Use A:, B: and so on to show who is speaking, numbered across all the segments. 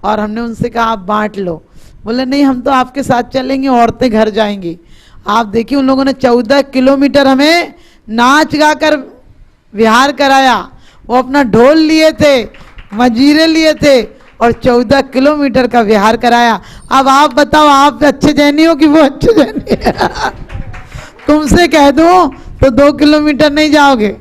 A: और हमने उनसे कहा आप बांट लो। बोले नहीं हम तो आपके साथ चलेंगे, औरतें घर जाएंगी। आप देखिए उन लोगों ने 14 किलोमीटर हमें नाच गा कर विहार कराया। वो अपना ढोल लिए थे, मजीरे लिए थे और 14 किलोमीटर का विहार कराया। अब आप बताओ आप अच्छे जैनी हो कि वो अच्छे जैनी है? तुमसे कह दूं तो 2 किलोमीटर नहीं जाओगे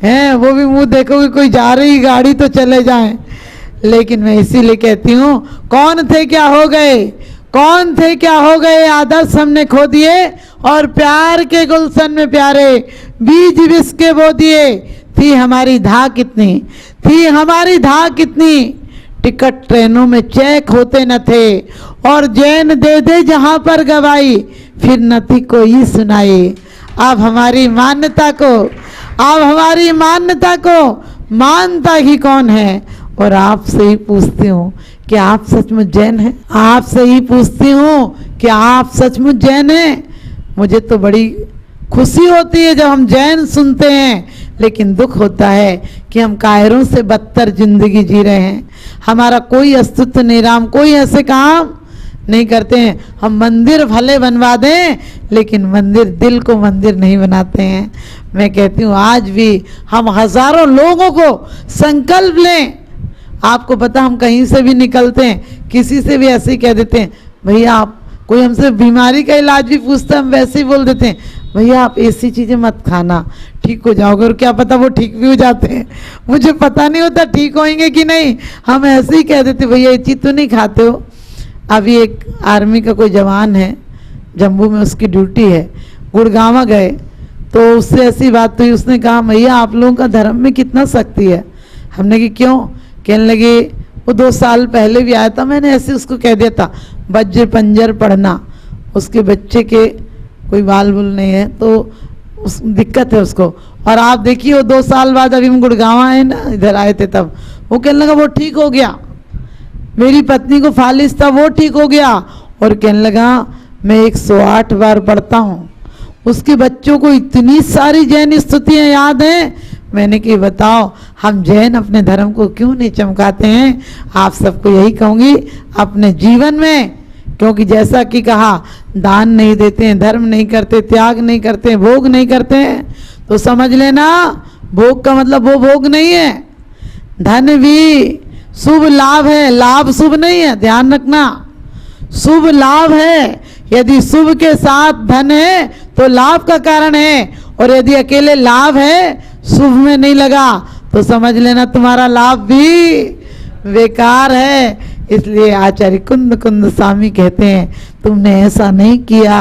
A: हैं, वो भी मुंह देखोगे कोई जा रही गाड़ी तो चले जाएं। लेकिन मैं इसीलिए कहती हूँ कौन थे क्या हो गए, कौन थे क्या हो गए, आदर्श हमने खो दिए और प्यार के गुलशन में प्यारे बीज विष के बो दिए। थी हमारी धा कितनी, थी हमारी धा कितनी, टिकट ट्रेनों में चेक होते न थे और जैन दे दे जहां पर गवाई फिर न थी कोई सुनाई। अब हमारी मान्यता को, अब हमारी मान्यता को मानता ही कौन है? और आपसे ही पूछती हूँ कि आप सचमुच जैन हैं? आपसे ही पूछती हूँ कि आप सचमुच जैन हैं? मुझे तो बड़ी खुशी होती है जब हम जैन सुनते हैं, लेकिन दुख होता है कि हम कायरों से बदतर जिंदगी जी रहे हैं। हमारा कोई अस्तित्व नहीं रहा, हम कोई ऐसे काम नहीं करते हैं। हम मंदिर भले बनवा दें लेकिन मंदिर दिल को मंदिर नहीं बनाते हैं। मैं कहती हूँ आज भी हम हजारों लोगों को संकल्प लें। आपको पता हम कहीं से भी निकलते हैं किसी से भी ऐसे ही कह देते हैं भैया आप, कोई हमसे बीमारी का इलाज भी पूछता है हम वैसे ही बोल देते हैं भैया आप ऐसी चीज़ें मत खाना, ठीक हो जाओगे। और क्या पता वो ठीक भी हो जाते हैं, मुझे पता नहीं होता ठीक होंगे कि नहीं, हम ऐसे ही कह देते भैया ये चीज़ तो नहीं खाते हो। अभी एक आर्मी का कोई जवान है, जम्मू में उसकी ड्यूटी है, गुड़गांव गए तो उससे ऐसी बात हुई, उसने कहा भैया आप लोगों का धर्म में कितना शक्ति है। हमने कि क्यों? कहने लगे वो 2 साल पहले भी आया था, मैंने ऐसे उसको कह दिया था बज्र पंजर पढ़ना, उसके बच्चे के कोई बाल बुल नहीं है तो उस दिक्कत है उसको। और आप देखिए वो 2 साल बाद अभी हम गुड़गांव आए ना, इधर आए थे तब वो कहने लगा वो ठीक हो गया, मेरी पत्नी को फालिज था वो ठीक हो गया। और कहने लगा मैं 108 बार पढ़ता हूँ। उसके बच्चों को इतनी सारी जैन स्तुतियाँ याद हैं। मैंने कि बताओ हम जैन अपने धर्म को क्यों नहीं चमकाते हैं? आप सबको यही कहूँगी अपने जीवन में, क्योंकि जैसा कि कहा दान नहीं देते हैं, धर्म नहीं करते, त्याग नहीं करते, भोग नहीं करते हैं, तो समझ लेना भोग का मतलब वो भोग नहीं है। धन भी शुभ लाभ है, लाभ शुभ नहीं है, ध्यान रखना, शुभ लाभ है। यदि शुभ के साथ धन है तो लाभ का कारण है, और यदि अकेले लाभ है शुभ में नहीं लगा तो समझ लेना तुम्हारा लाभ भी बेकार है। इसलिए आचार्य कुंद कुंद स्वामी कहते हैं तुमने ऐसा नहीं किया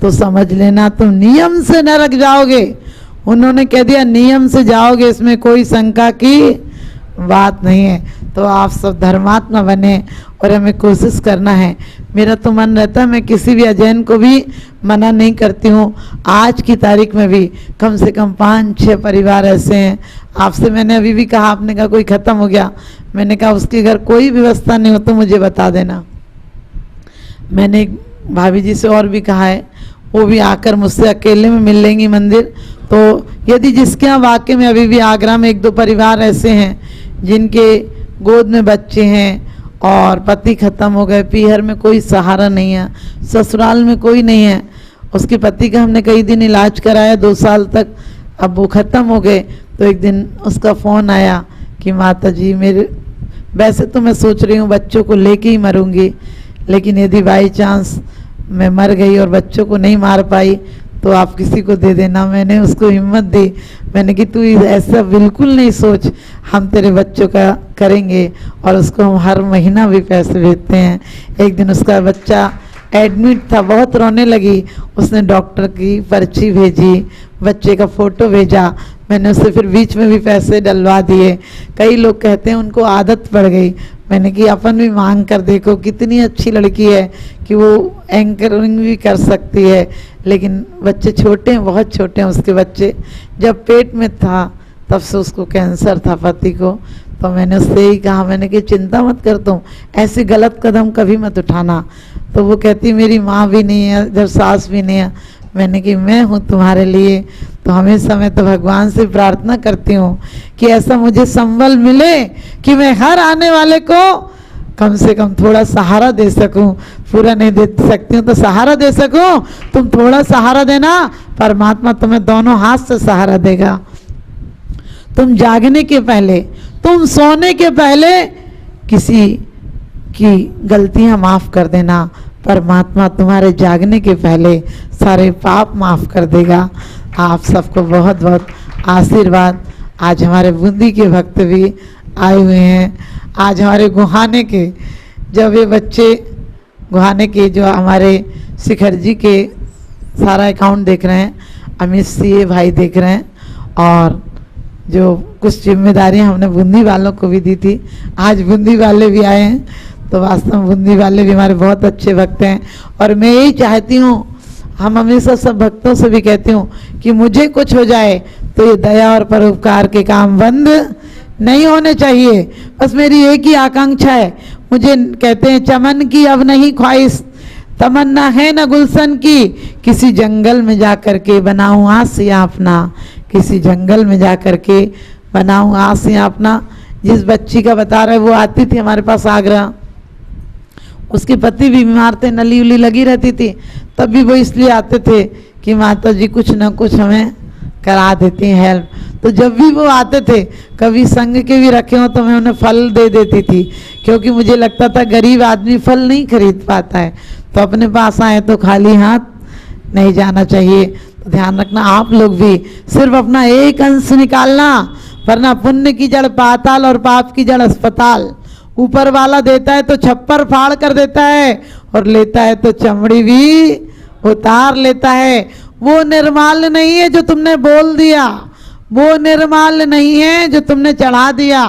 A: तो समझ लेना तुम नियम से नरक जाओगे। उन्होंने कह दिया नियम से जाओगे, इसमें कोई शंका की बात नहीं है। तो आप सब धर्मात्मा बने और हमें कोशिश करना है। मेरा तो मन रहता है मैं किसी भी अजैन को भी मना नहीं करती हूँ। आज की तारीख में भी कम से कम 5-6 परिवार ऐसे हैं। आपसे मैंने अभी भी कहा, आपने कहा कोई ख़त्म हो गया, मैंने कहा उसके घर कोई व्यवस्था नहीं हो तो मुझे बता देना। मैंने एक भाभी जी से और भी कहा है, वो भी आकर मुझसे अकेले में मिल लेंगी मंदिर। तो यदि जिसके यहाँ वाकई में अभी भी आगरा में 1-2 परिवार ऐसे हैं जिनके गोद में बच्चे हैं और पति ख़त्म हो गए, पीहर में कोई सहारा नहीं है, ससुराल में कोई नहीं है, उसके पति का हमने कई दिन इलाज कराया 2 साल तक, अब वो ख़त्म हो गए। तो एक दिन उसका फ़ोन आया कि माता जी मेरे, वैसे तो मैं सोच रही हूँ बच्चों को लेके ही मरूंगी, लेकिन यदि बाई चांस मैं मर गई और बच्चों को नहीं मार पाई तो आप किसी को दे देना। मैंने उसको हिम्मत दी, मैंने कि तू ऐसा बिल्कुल नहीं सोच, हम तेरे बच्चों का करेंगे और उसको हम हर महीना भी पैसे भेजते हैं। एक दिन उसका बच्चा एडमिट था, बहुत रोने लगी, उसने डॉक्टर की पर्ची भेजी, बच्चे का फ़ोटो भेजा, मैंने उससे फिर बीच में भी पैसे डलवा दिए। कई लोग कहते हैं उनको आदत पड़ गई, मैंने कि अपन भी मांग कर देखो, कितनी अच्छी लड़की है कि वो एंकरिंग भी कर सकती है, लेकिन बच्चे छोटे हैं, बहुत छोटे हैं उसके बच्चे। जब पेट में था तब से उसको कैंसर था पति को, तो मैंने उससे ही कहा, मैंने कि चिंता मत कर तुम, ऐसे गलत कदम कभी मत उठाना। तो वो कहती मेरी माँ भी नहीं है, जब सास भी नहीं है। मैंने कि मैं हूँ तुम्हारे लिए, तो हमेशा मैं तो भगवान से प्रार्थना करती हूँ कि ऐसा मुझे संबल मिले कि मैं हर आने वाले को कम से कम थोड़ा सहारा दे सकूं, पूरा नहीं दे सकती हूँ तो सहारा दे सकूं, तुम थोड़ा सहारा देना, परमात्मा तुम्हें दोनों हाथ से सहारा देगा। तुम जागने के पहले, तुम सोने के पहले किसी की गलतियां माफ कर देना, परमात्मा तुम्हारे जागने के पहले सारे पाप माफ कर देगा। आप सबको बहुत बहुत आशीर्वाद। आज हमारे बूंदी के भक्त भी आए हुए हैं, आज हमारे गुहाने के, जब ये बच्चे गुहाने के जो हमारे शिखर जी के सारा अकाउंट देख रहे हैं, अमित सिंह भाई देख रहे हैं, और जो कुछ जिम्मेदारियां हमने बूंदी वालों को भी दी थी, आज बूंदी वाले भी आए हैं, तो वास्तव में बूंदी वाले भी हमारे बहुत अच्छे भक्त हैं। और मैं यही चाहती हूँ, हम हमेशा सब भक्तों से भी कहती हूँ कि मुझे कुछ हो जाए तो ये दया और परोपकार के काम बंद नहीं होने चाहिए। बस मेरी एक ही आकांक्षा है, मुझे कहते हैं चमन की अब नहीं ख्वाहिश, तमन्ना है न गुलशन की, किसी जंगल में जा कर के बनाऊं आसिया अपना, किसी जंगल में जा कर के बनाऊं आसिया अपना। जिस बच्ची का बता रहे वो आती थी हमारे पास आगरा, उसके पति भी बीमार थे, नली उली लगी रहती थी, तब भी वो इसलिए आते थे कि माता जी कुछ ना कुछ हमें करा देती हैं हेल्प। तो जब भी वो आते थे, कभी संघ के भी रखे हो तो मैं उन्हें फल दे देती थी, क्योंकि मुझे लगता था गरीब आदमी फल नहीं खरीद पाता है, तो अपने पास आए तो खाली हाथ नहीं जाना चाहिए। तो ध्यान रखना आप लोग भी, सिर्फ अपना एक अंश निकालना, वरना पुण्य की जड़ पाताल और पाप की जड़ अस्पताल। ऊपर वाला देता है तो छप्पर फाड़ कर देता है, और लेता है तो चमड़ी भी उतार लेता है। वो निर्माल नहीं है जो तुमने बोल दिया, वो निर्माल नहीं है जो तुमने चढ़ा दिया।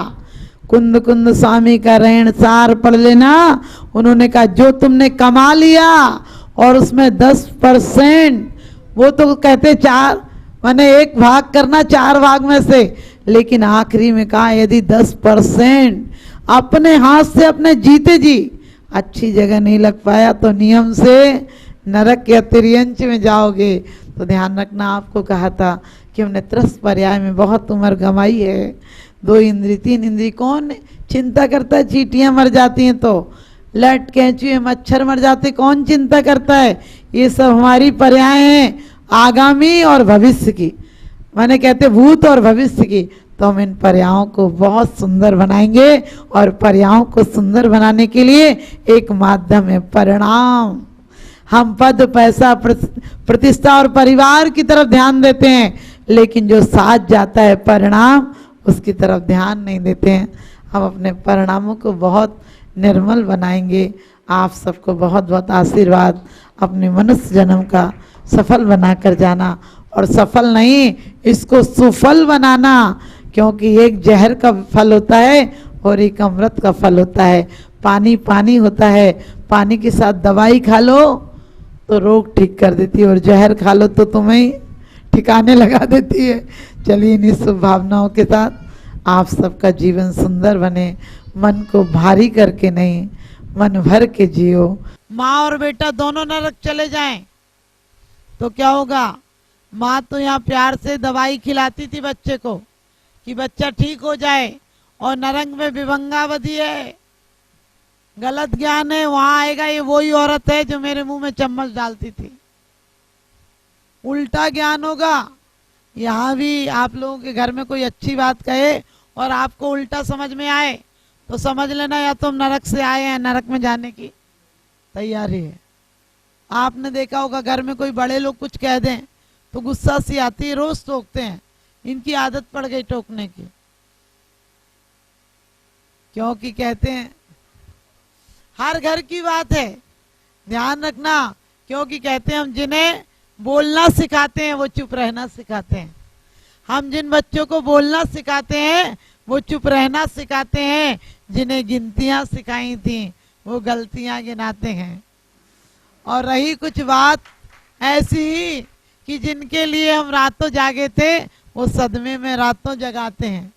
A: कुंद कुंद स्वामी का ऋण सार पढ़ लेना, उन्होंने कहा जो तुमने कमा लिया और उसमें 10%, वो तो कहते 4 माने 1 भाग करना 4 भाग में से, लेकिन आखिरी में कहा यदि 10% अपने हाथ से अपने जीते जी अच्छी जगह नहीं लग पाया तो नियम से नरक या तिर्यंच में जाओगे। तो ध्यान रखना, आपको कहा था कि हमने 3 पर्याय में बहुत उम्र गंवाई है। 2 इंद्री 3 इंद्री कौन चिंता करता है? चींटियां मर जाती हैं तो, लट कैंचुए मच्छर मर जाते, कौन चिंता करता है? ये सब हमारी पर्याय हैं आगामी और भविष्य की, माने कहते भूत और भविष्य की। तो हम इन पर्यायों को बहुत सुंदर बनाएंगे, और पर्यायों को सुंदर बनाने के लिए एक माध्यम है परिणाम। हम पद पैसा प्रतिष्ठा और परिवार की तरफ ध्यान देते हैं, लेकिन जो साथ जाता है परिणाम, उसकी तरफ ध्यान नहीं देते हैं। हम अपने परिणामों को बहुत निर्मल बनाएंगे। आप सबको बहुत बहुत आशीर्वाद। अपने मनुष्य जन्म का सफल बनाकर जाना, और सफल नहीं, इसको सुफल बनाना, क्योंकि एक जहर का फल होता है और एक अमृत का फल होता है। पानी पानी होता है, पानी के साथ दवाई खा लो तो रोग ठीक कर देती है, और जहर खा लो तो तुम्हें ठिकाने लगा देती है। चलिए इन्हीं शुभ भावनाओं के साथ आप सबका जीवन सुंदर बने, मन को भारी करके नहीं, मन भर के जियो। माँ और बेटा दोनों नरक चले जाएं तो क्या होगा? माँ तो यहाँ प्यार से दवाई खिलाती थी बच्चे को कि बच्चा ठीक हो जाए, और नरक में विभंगावधि है, गलत ज्ञान है, वहां आएगा ये वही औरत है जो मेरे मुंह में चम्मच डालती थी। उल्टा ज्ञान होगा। यहाँ भी आप लोगों के घर में कोई अच्छी बात कहे और आपको उल्टा समझ में आए तो समझ लेना या तुम नरक से आए हैं, नरक में जाने की तैयारी है। आपने देखा होगा घर में कोई बड़े लोग कुछ कह दें तो गुस्सा सी आती है, रोज टोकते हैं, इनकी आदत पड़ गई टोकने की, क्योंकि कहते हैं हर घर की बात है, ध्यान रखना, क्योंकि कहते हैं हम जिन्हें बोलना सिखाते हैं वो चुप रहना सिखाते हैं। हम जिन बच्चों को बोलना सिखाते हैं वो चुप रहना सिखाते हैं, जिन्हें गिनतियां सिखाई थी वो गलतियां गिनाते हैं। और रही कुछ बात ऐसी ही कि जिनके लिए हम रातों जागे थे वो सदमे में रातों जगाते हैं।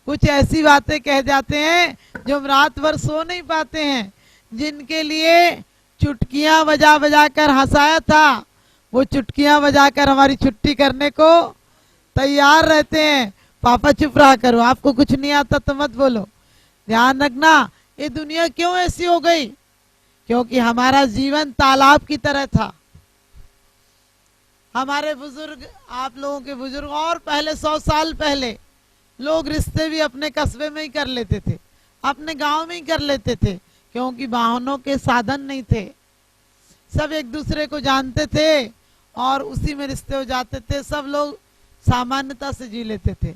A: कुछ ऐसी बातें कह जाते हैं जो हम रात भर सो नहीं पाते हैं। जिनके लिए चुटकियां बजा बजा कर हंसाया था वो चुटकियां बजाकर हमारी छुट्टी करने को तैयार रहते हैं। पापा चुप रहा करो, आपको कुछ नहीं आता तो मत बोलो। ध्यान रखना, ये दुनिया क्यों ऐसी हो गई? क्योंकि हमारा जीवन तालाब की तरह था। हमारे बुजुर्ग, आप लोगों के बुजुर्ग और पहले 100 साल पहले लोग रिश्ते भी अपने कस्बे में ही कर लेते थे, अपने गांव में ही कर लेते थे, क्योंकि वाहनों के साधन नहीं थे। सब एक दूसरे को जानते थे और उसी में रिश्ते हो जाते थे। सब लोग सामान्यता से जी लेते थे।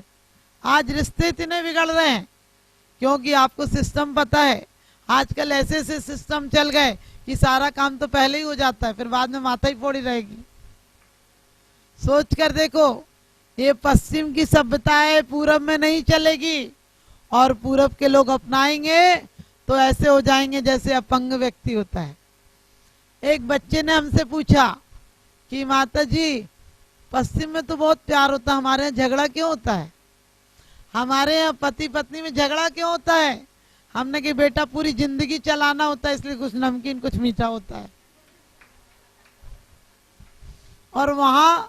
A: आज रिश्ते इतने बिगड़ रहे हैं क्योंकि आपको सिस्टम पता है, आजकल ऐसे ऐसे सिस्टम चल गए कि सारा काम तो पहले ही हो जाता है, फिर बाद में माथा ही फोड़ी रहेगी। सोच कर देखो, ये पश्चिम की सभ्यता है, पूरब में नहीं चलेगी, और पूरब के लोग अपनाएंगे तो ऐसे हो जाएंगे जैसे अपंग व्यक्ति होता है। एक बच्चे ने हमसे पूछा कि माता जी, पश्चिम में तो बहुत प्यार होता है, हमारे यहाँ झगड़ा क्यों होता है? हमारे यहाँ पति पत्नी में झगड़ा क्यों होता है? हमने कि बेटा पूरी जिंदगी चलाना होता है, इसलिए कुछ नमकीन कुछ मीठा होता है। और वहां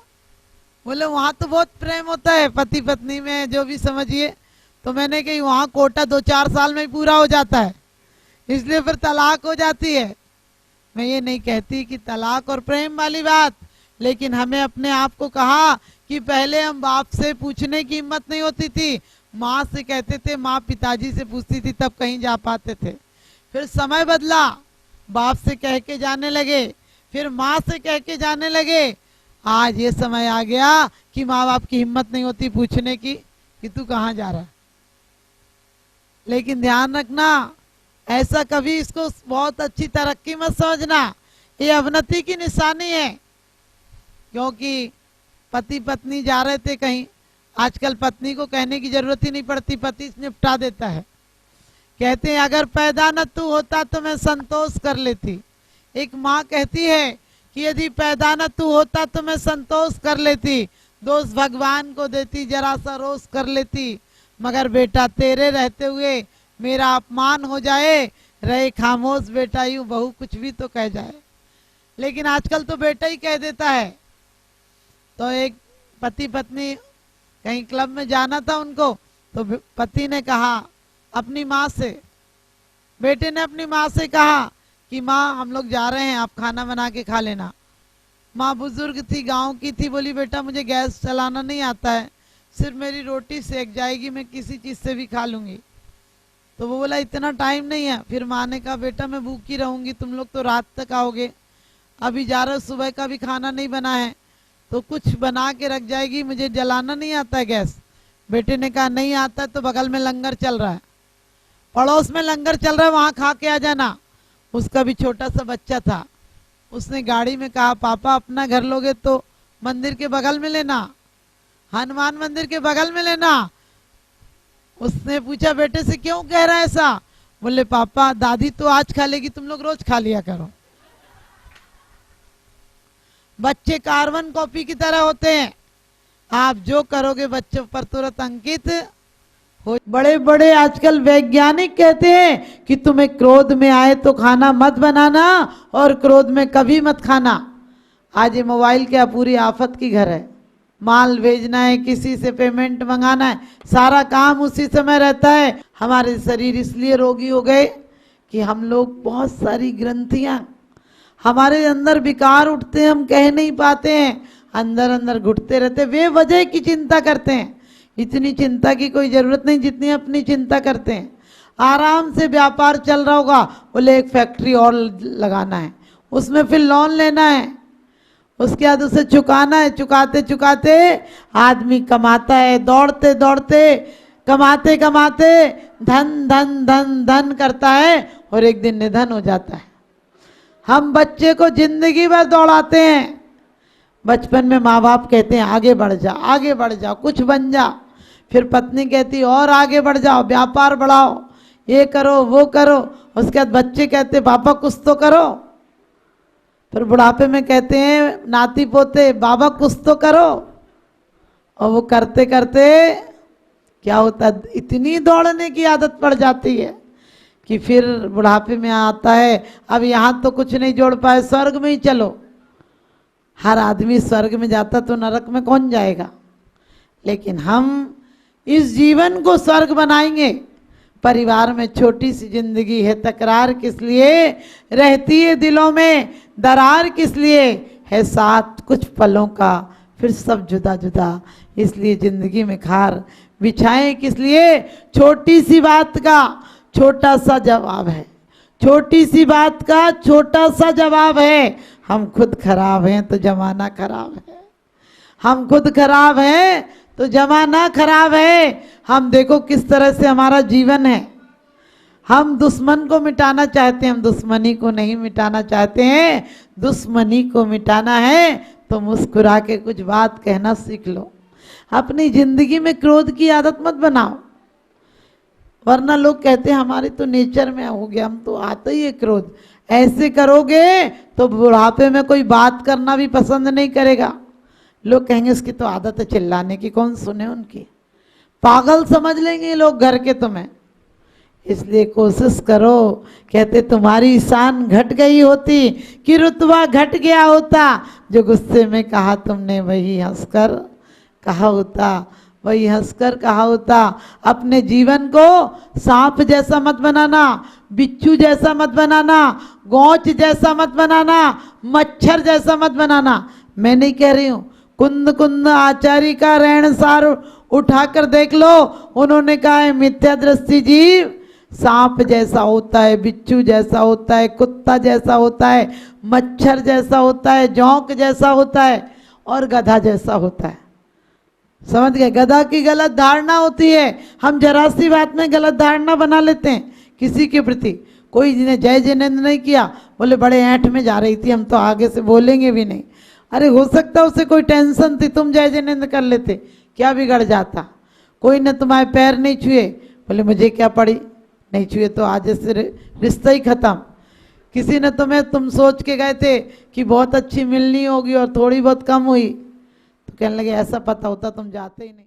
A: बोले वहां तो बहुत प्रेम होता है पति पत्नी में, जो भी समझिए। तो मैंने कही वहां कोटा 2-4 साल में ही पूरा हो जाता है, इसलिए फिर तलाक हो जाती है। मैं ये नहीं कहती कि तलाक और प्रेम वाली बात, लेकिन हमें अपने आप को कहा कि पहले हम बाप से पूछने की हिम्मत नहीं होती थी, माँ से कहते थे, माँ पिताजी से पूछती थी, तब कहीं जा पाते थे। फिर समय बदला, बाप से कह के जाने लगे, फिर माँ से कह के जाने लगे। आज ये समय आ गया कि माँ बाप की हिम्मत नहीं होती पूछने की कि तू कहाँ जा रहा है। लेकिन ध्यान रखना, ऐसा कभी इसको बहुत अच्छी तरक्की मत समझना, ये अवनति की निशानी है। क्योंकि पति पत्नी जा रहे थे कहीं, आजकल पत्नी को कहने की जरूरत ही नहीं पड़ती, पति निपटा देता है। कहते हैं अगर पैदा न तू होता तो मैं संतोष कर लेती। एक माँ कहती है कि यदि पैदा न तू होता तो मैं संतोष कर लेती, दोष भगवान को देती, जरा सा रोष कर लेती, मगर बेटा तेरे रहते हुए मेरा अपमान हो जाए, रहे खामोश बेटा, यूं बहू कुछ भी तो कह जाए। लेकिन आजकल तो बेटा ही कह देता है। तो एक पति पत्नी कहीं क्लब में जाना था उनको, तो पति ने कहा अपनी माँ से, बेटे ने अपनी माँ से कहा कि माँ हम लोग जा रहे हैं, आप खाना बना के खा लेना। माँ बुजुर्ग थी, गांव की थी, बोली बेटा मुझे गैस चलाना नहीं आता है, सिर्फ मेरी रोटी सेक जाएगी, मैं किसी चीज़ से भी खा लूँगी। तो वो बोला इतना टाइम नहीं है। फिर माँ ने कहा बेटा मैं भूखी रहूँगी, तुम लोग तो रात तक आओगे, अभी जा रहे, सुबह का भी खाना नहीं बना है, तो कुछ बना के रख जाएगी, मुझे जलाना नहीं आता है गैस। बेटे ने कहा नहीं आता है तो बगल में लंगर चल रहा है, पड़ोस में लंगर चल रहा है, वहाँ खा के आ जाना। उसका भी छोटा सा बच्चा था, उसने गाड़ी में कहा पापा अपना घर लोगे तो मंदिर के बगल में लेना, हनुमान मंदिर के बगल में लेना। उसने पूछा बेटे से क्यों कह रहा है ऐसा? बोले पापा दादी तो आज खा लेगी, तुम लोग रोज खा लिया करो। बच्चे कार्बन कॉपी की तरह होते हैं, आप जो करोगे बच्चों पर तुरंत अंकित हो। बड़े बड़े आजकल वैज्ञानिक कहते हैं कि तुम्हें क्रोध में आए तो खाना मत बनाना और क्रोध में कभी मत खाना। आज ये मोबाइल क्या पूरी आफत की घर है, माल भेजना है, किसी से पेमेंट मंगाना है, सारा काम उसी समय रहता है। हमारे शरीर इसलिए रोगी हो गए कि हम लोग बहुत सारी ग्रंथियां हमारे अंदर विकार उठते हैं, हम कह नहीं पाते हैं, अंदर अंदर घुटते रहते, वे वजह की चिंता करते हैं। इतनी चिंता की कोई जरूरत नहीं जितनी अपनी चिंता करते हैं। आराम से व्यापार चल रहा होगा, बोले एक फैक्ट्री और लगाना है, उसमें फिर लोन लेना है, उसके बाद उसे चुकाना है, चुकाते चुकाते आदमी कमाता है, दौड़ते दौड़ते कमाते कमाते धन धन धन धन करता है और एक दिन निधन हो जाता है। हम बच्चे को जिंदगी भर दौड़ाते हैं। बचपन में माँ बाप कहते हैं आगे बढ़ जा, आगे बढ़ जा, कुछ बन जा। फिर पत्नी कहती और आगे बढ़ जाओ, व्यापार बढ़ाओ, ये करो वो करो। उसके बाद बच्चे कहते पापा कुछ तो करो। फिर बुढ़ापे में कहते हैं नाती पोते बाबा कुछ तो करो। और वो करते करते क्या होता, इतनी दौड़ने की आदत पड़ जाती है कि फिर बुढ़ापे में आता है अब यहाँ तो कुछ नहीं जोड़ पाए, स्वर्ग में ही चलो। हर आदमी स्वर्ग में जाता तो नरक में कौन जाएगा? लेकिन हम इस जीवन को स्वर्ग बनाएंगे, परिवार में छोटी सी जिंदगी है, तकरार किस लिए रहती है, दिलों में दरार किस लिए है, साथ कुछ पलों का फिर सब जुदा जुदा, इसलिए जिंदगी में खार बिछाएं किस लिए, छोटी सी बात का छोटा सा जवाब है, छोटी सी बात का छोटा सा जवाब है। हम खुद खराब हैं तो जमाना खराब है, हम खुद खराब हैं तो जमाना खराब है। हम देखो किस तरह से हमारा जीवन है, हम दुश्मन को मिटाना चाहते हैं, हम दुश्मनी को नहीं मिटाना चाहते हैं। दुश्मनी को मिटाना है तो मुस्कुरा के कुछ बात कहना सीख लो। अपनी जिंदगी में क्रोध की आदत मत बनाओ, वरना लोग कहते हैं हमारे तो नेचर में हो गया, हम तो आता ही है क्रोध। ऐसे करोगे तो बुढ़ापे में कोई बात करना भी पसंद नहीं करेगा, लोग कहेंगे इसकी तो आदत है चिल्लाने की, कौन सुने उनकी, पागल समझ लेंगे लोग घर के तुम्हें। इसलिए कोशिश करो, कहते तुम्हारी शान घट गई होती कि रुतबा घट गया होता, जो गुस्से में कहा तुमने वही हंसकर कहा होता, वही हंसकर कहा होता। अपने जीवन को सांप जैसा मत बनाना, बिच्छू जैसा मत बनाना, गोंच जैसा मत बनाना, मच्छर जैसा मत बनाना। मैं नहीं कह रही हूँ, कुंद कुंद आचार्य का रहन सार उठाकर देख लो, उन्होंने कहा है मिथ्या दृष्टि जीव सांप जैसा होता है, बिच्छू जैसा होता है, कुत्ता जैसा होता है, मच्छर जैसा होता है, जोंक जैसा होता है और गधा जैसा होता है। समझ गए? गधा की गलत धारणा होती है, हम जरा सी बात में गलत धारणा बना लेते हैं किसी के प्रति। कोई ने जय जिनेंद्र नहीं किया, बोले बड़े ऐंठ में जा रही थी, हम तो आगे से बोलेंगे भी नहीं। अरे हो सकता उसे कोई टेंशन थी, तुम जय जिनेंद्र कर लेते, क्या बिगड़ जाता। कोई ने तुम्हारे पैर नहीं छुए, बोले मुझे क्या पड़ी, नहीं छुए तो आज से रिश्ता ही खत्म। किसी ने तुम सोच के गए थे कि बहुत अच्छी मिलनी होगी और थोड़ी बहुत कम हुई, तो कहने लगे ऐसा पता होता तुम जाते ही नहीं।